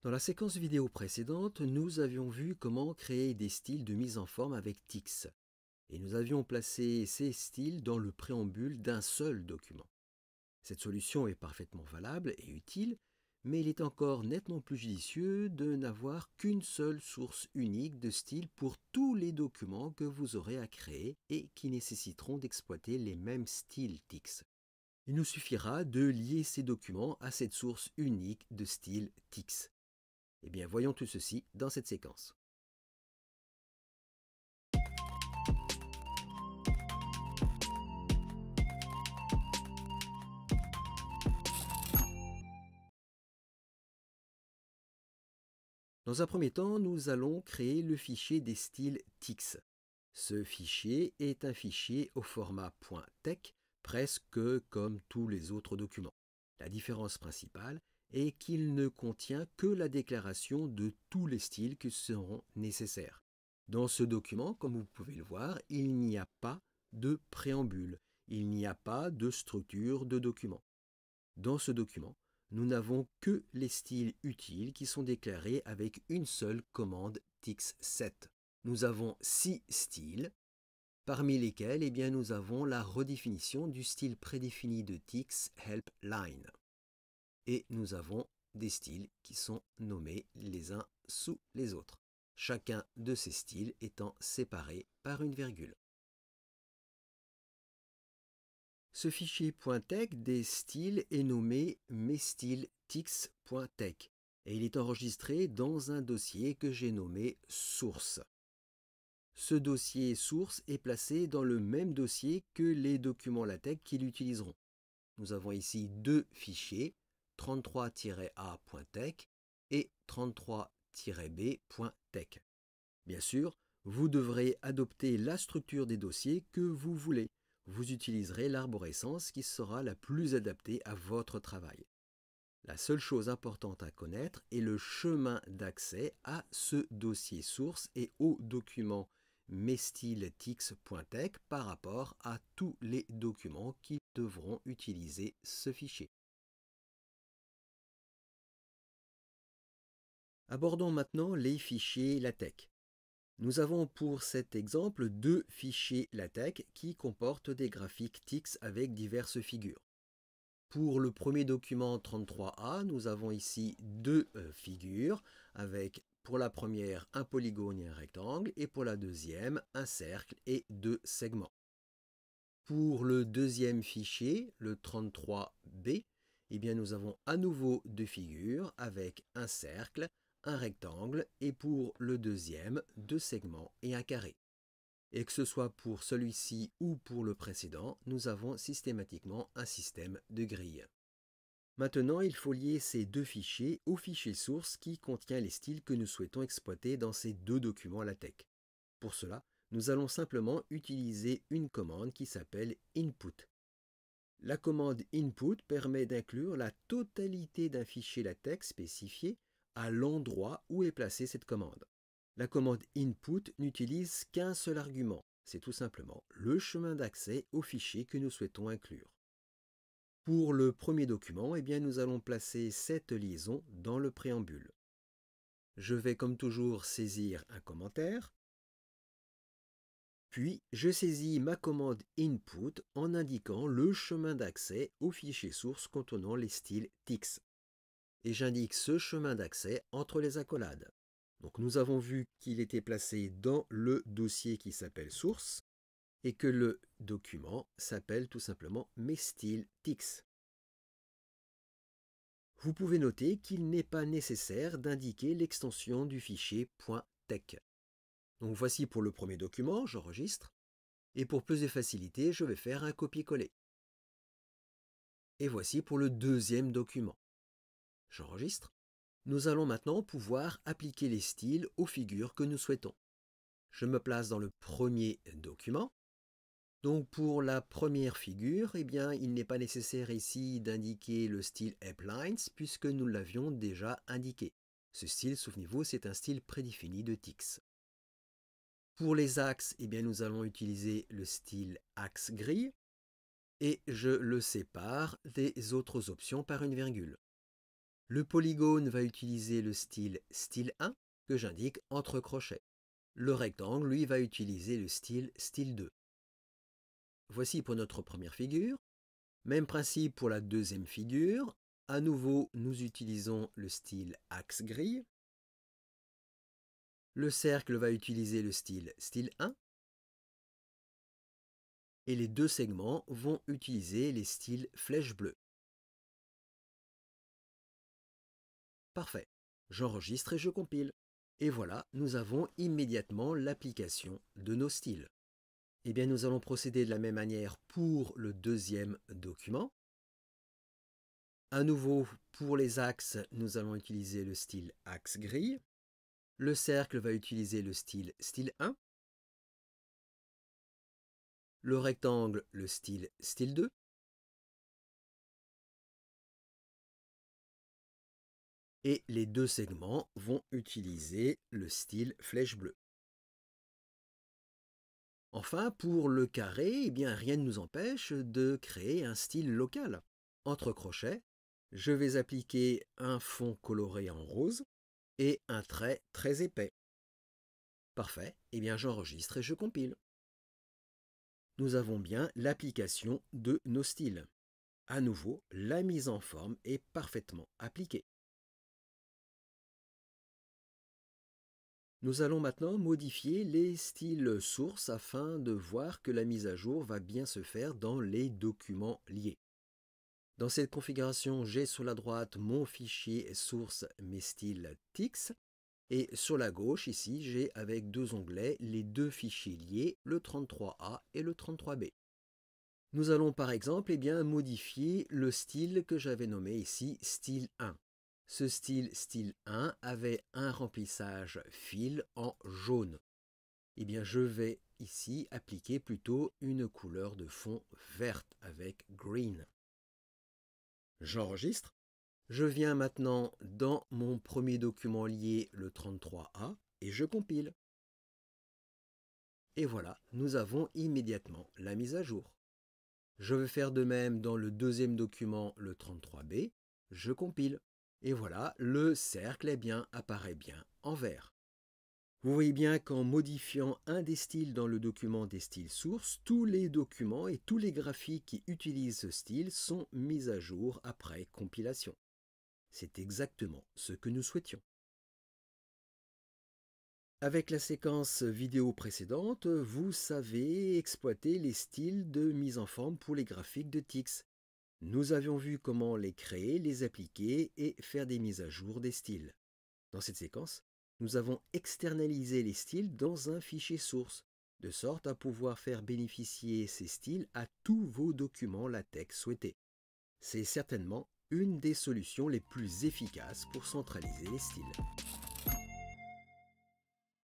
Dans la séquence vidéo précédente, nous avions vu comment créer des styles de mise en forme avec Tix. Et nous avions placé ces styles dans le préambule d'un seul document. Cette solution est parfaitement valable et utile, mais il est encore nettement plus judicieux de n'avoir qu'une seule source unique de style pour tous les documents que vous aurez à créer et qui nécessiteront d'exploiter les mêmes styles Tix. Il nous suffira de lier ces documents à cette source unique de style Tix. Eh bien, voyons tout ceci dans cette séquence. Dans un premier temps, nous allons créer le fichier des styles Tix. Ce fichier est un fichier au format .tex, presque comme tous les autres documents. La différence principale est qu'il ne contient que la déclaration de tous les styles qui seront nécessaires. Dans ce document, comme vous pouvez le voir, il n'y a pas de préambule, il n'y a pas de structure de document. Dans ce document, nous n'avons que les styles utiles qui sont déclarés avec une seule commande tix7. Nous avons 6 styles, parmi lesquels nous avons la redéfinition du style prédéfini de Tix Help Line. Et nous avons des styles qui sont nommés les uns sous les autres, chacun de ces styles étant séparé par une virgule. Ce fichier .tex des styles est nommé messtylestix.tex et il est enregistré dans un dossier que j'ai nommé source. Ce dossier source est placé dans le même dossier que les documents LaTeX qui l'utiliseront. Nous avons ici deux fichiers, 33-a.tex et 33-b.tex. Bien sûr, vous devrez adopter la structure des dossiers que vous voulez. Vous utiliserez l'arborescence qui sera la plus adaptée à votre travail. La seule chose importante à connaître est le chemin d'accès à ce dossier source et au document messtylestix.tex par rapport à tous les documents qui devront utiliser ce fichier. Abordons maintenant les fichiers LaTeX. Nous avons pour cet exemple deux fichiers LaTeX qui comportent des graphiques Tix avec diverses figures. Pour le premier document 33A, nous avons ici deux figures avec pour la première un polygone et un rectangle et pour la deuxième un cercle et deux segments. Pour le deuxième fichier, le 33B, nous avons à nouveau deux figures avec un cercle, un rectangle et pour le deuxième, deux segments et un carré. Et que ce soit pour celui-ci ou pour le précédent, nous avons systématiquement un système de grille. Maintenant, il faut lier ces deux fichiers au fichier source qui contient les styles que nous souhaitons exploiter dans ces deux documents LaTeX. Pour cela, nous allons simplement utiliser une commande qui s'appelle input. La commande input permet d'inclure la totalité d'un fichier LaTeX spécifié à l'endroit où est placée cette commande. La commande input n'utilise qu'un seul argument, c'est tout simplement le chemin d'accès au fichier que nous souhaitons inclure. Pour le premier document, nous allons placer cette liaison dans le préambule. Je vais comme toujours saisir un commentaire, puis je saisis ma commande input en indiquant le chemin d'accès au fichier source contenant les styles Tix. Et j'indique ce chemin d'accès entre les accolades. Donc nous avons vu qu'il était placé dans le dossier qui s'appelle source et que le document s'appelle tout simplement messtylestix. Vous pouvez noter qu'il n'est pas nécessaire d'indiquer l'extension du fichier .tex. Donc voici pour le premier document, j'enregistre. Et pour plus de facilité, je vais faire un copier-coller. Et voici pour le deuxième document. J'enregistre. Nous allons maintenant pouvoir appliquer les styles aux figures que nous souhaitons. Je me place dans le premier document. Donc pour la première figure, il n'est pas nécessaire ici d'indiquer le style AppLines puisque nous l'avions déjà indiqué. Ce style, souvenez-vous, c'est un style prédéfini de Tix. Pour les axes, nous allons utiliser le style axe grille et je le sépare des autres options par une virgule. Le polygone va utiliser le style style 1 que j'indique entre crochets. Le rectangle, lui, va utiliser le style style 2. Voici pour notre première figure. Même principe pour la deuxième figure. À nouveau, nous utilisons le style axe grille. Le cercle va utiliser le style style 1. Et les deux segments vont utiliser les styles flèche bleue. Parfait. J'enregistre et je compile. Et voilà, nous avons immédiatement l'application de nos styles. Eh bien, nous allons procéder de la même manière pour le deuxième document. À nouveau, pour les axes, nous allons utiliser le style axe grille. Le cercle va utiliser le style style 1. Le rectangle, le style style 2. Et les deux segments vont utiliser le style flèche bleue. Enfin, pour le carré, eh bien, rien ne nous empêche de créer un style local. Entre crochets, je vais appliquer un fond coloré en rose et un trait très épais. Parfait, eh bien j'enregistre et je compile. Nous avons bien l'application de nos styles. À nouveau, la mise en forme est parfaitement appliquée. Nous allons maintenant modifier les styles sources afin de voir que la mise à jour va bien se faire dans les documents liés. Dans cette configuration, j'ai sur la droite mon fichier source mes styles TIX et sur la gauche ici, j'ai avec deux onglets les deux fichiers liés, le 33A et le 33B. Nous allons par exemple modifier le style que j'avais nommé ici style 1. Ce style 1 avait un remplissage fil en jaune. Je vais ici appliquer plutôt une couleur de fond verte avec green. J'enregistre. Je viens maintenant dans mon premier document lié, le 33A, et je compile. Et voilà, nous avons immédiatement la mise à jour. Je vais faire de même dans le deuxième document, le 33B, je compile. Et voilà, le cercle apparaît bien en vert. Vous voyez bien qu'en modifiant un des styles dans le document des styles sources, tous les documents et tous les graphiques qui utilisent ce style sont mis à jour après compilation. C'est exactement ce que nous souhaitions. Avec la séquence vidéo précédente, vous savez exploiter les styles de mise en forme pour les graphiques de TIX. Nous avions vu comment les créer, les appliquer et faire des mises à jour des styles. Dans cette séquence, nous avons externalisé les styles dans un fichier source, de sorte à pouvoir faire bénéficier ces styles à tous vos documents LaTeX souhaités. C'est certainement une des solutions les plus efficaces pour centraliser les styles.